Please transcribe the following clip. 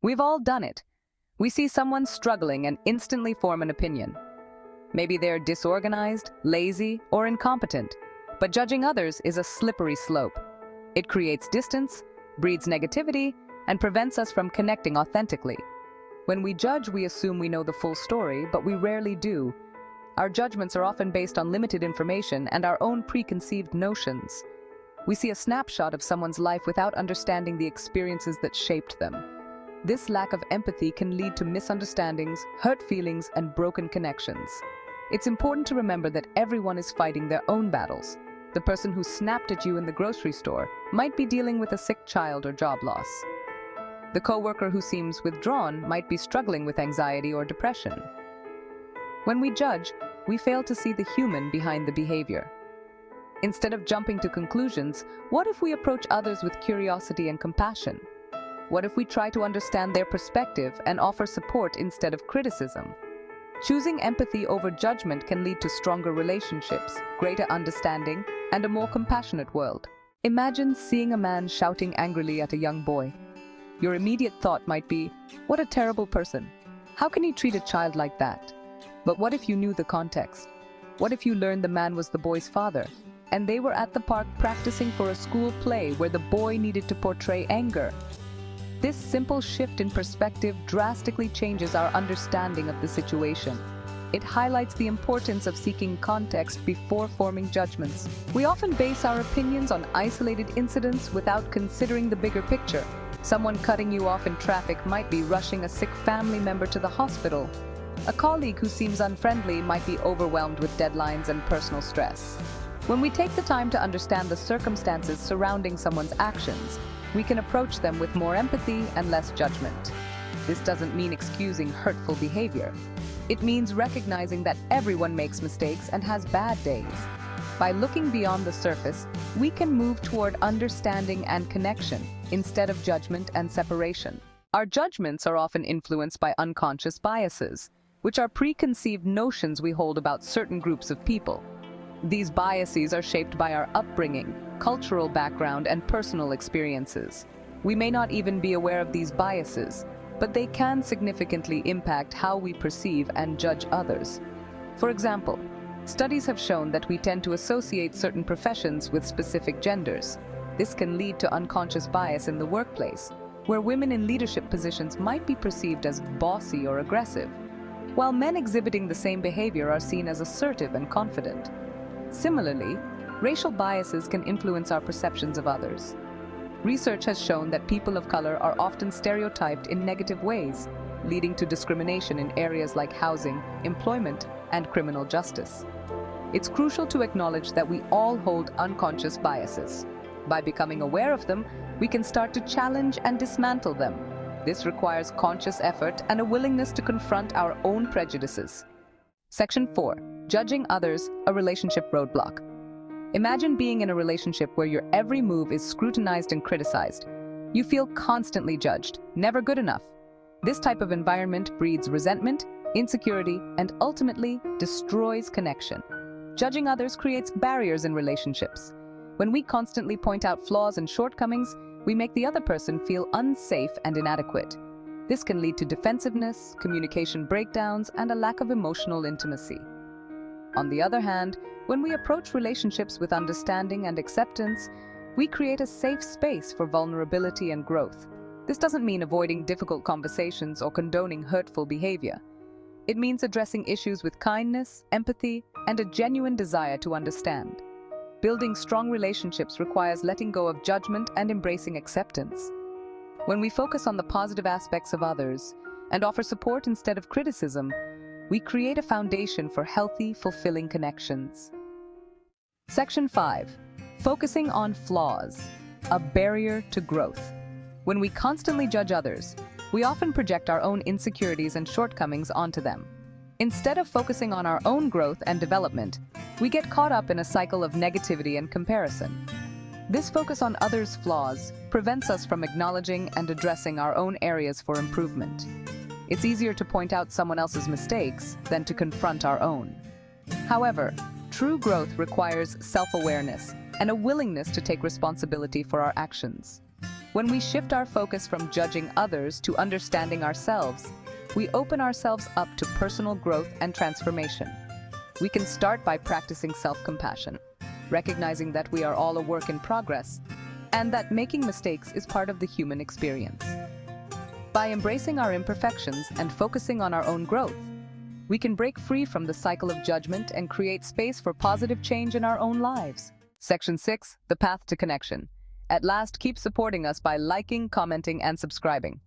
We've all done it. We see someone struggling and instantly form an opinion. Maybe they're disorganized, lazy, or incompetent, but judging others is a slippery slope. It creates distance, breeds negativity, and prevents us from connecting authentically. When we judge, we assume we know the full story, but we rarely do. Our judgments are often based on limited information and our own preconceived notions. We see a snapshot of someone's life without understanding the experiences that shaped them. This lack of empathy can lead to misunderstandings, hurt feelings, and broken connections. It's important to remember that everyone is fighting their own battles. The person who snapped at you in the grocery store might be dealing with a sick child or job loss. The coworker who seems withdrawn might be struggling with anxiety or depression. When we judge, we fail to see the human behind the behavior. Instead of jumping to conclusions, what if we approach others with curiosity and compassion? What if we try to understand their perspective and offer support instead of criticism? Choosing empathy over judgment can lead to stronger relationships, greater understanding, and a more compassionate world. Imagine seeing a man shouting angrily at a young boy. Your immediate thought might be, "What a terrible person. How can he treat a child like that?" But what if you knew the context? What if you learned the man was the boy's father, and they were at the park practicing for a school play where the boy needed to portray anger? This simple shift in perspective drastically changes our understanding of the situation. It highlights the importance of seeking context before forming judgments. We often base our opinions on isolated incidents without considering the bigger picture. Someone cutting you off in traffic might be rushing a sick family member to the hospital. A colleague who seems unfriendly might be overwhelmed with deadlines and personal stress. When we take the time to understand the circumstances surrounding someone's actions, we can approach them with more empathy and less judgment. This doesn't mean excusing hurtful behavior. It means recognizing that everyone makes mistakes and has bad days. By looking beyond the surface, we can move toward understanding and connection instead of judgment and separation. Our judgments are often influenced by unconscious biases, which are preconceived notions we hold about certain groups of people. These biases are shaped by our upbringing, cultural background, and personal experiences. We may not even be aware of these biases, but they can significantly impact how we perceive and judge others. For example, studies have shown that we tend to associate certain professions with specific genders. This can lead to unconscious bias in the workplace, where women in leadership positions might be perceived as bossy or aggressive, while men exhibiting the same behavior are seen as assertive and confident. Similarly, racial biases can influence our perceptions of others. Research has shown that people of color are often stereotyped in negative ways, leading to discrimination in areas like housing, employment, and criminal justice. It's crucial to acknowledge that we all hold unconscious biases. By becoming aware of them, we can start to challenge and dismantle them. This requires conscious effort and a willingness to confront our own prejudices. Section 4. Judging others, a relationship roadblock. Imagine being in a relationship where your every move is scrutinized and criticized. You feel constantly judged, never good enough. This type of environment breeds resentment, insecurity, and ultimately destroys connection. Judging others creates barriers in relationships. When we constantly point out flaws and shortcomings, we make the other person feel unsafe and inadequate. This can lead to defensiveness, communication breakdowns, and a lack of emotional intimacy. On the other hand, when we approach relationships with understanding and acceptance, we create a safe space for vulnerability and growth. This doesn't mean avoiding difficult conversations or condoning hurtful behavior. It means addressing issues with kindness, empathy, and a genuine desire to understand. Building strong relationships requires letting go of judgment and embracing acceptance. When we focus on the positive aspects of others and offer support instead of criticism, we create a foundation for healthy, fulfilling connections. Section 5. Focusing on flaws, a barrier to growth. When we constantly judge others, we often project our own insecurities and shortcomings onto them. Instead of focusing on our own growth and development, we get caught up in a cycle of negativity and comparison. This focus on others' flaws prevents us from acknowledging and addressing our own areas for improvement. It's easier to point out someone else's mistakes than to confront our own. However, true growth requires self-awareness and a willingness to take responsibility for our actions. When we shift our focus from judging others to understanding ourselves, we open ourselves up to personal growth and transformation. We can start by practicing self-compassion, recognizing that we are all a work in progress, and that making mistakes is part of the human experience. By embracing our imperfections and focusing on our own growth, we can break free from the cycle of judgment and create space for positive change in our own lives. Section 6, The Path to Connection. At last, keep supporting us by liking, commenting, and subscribing.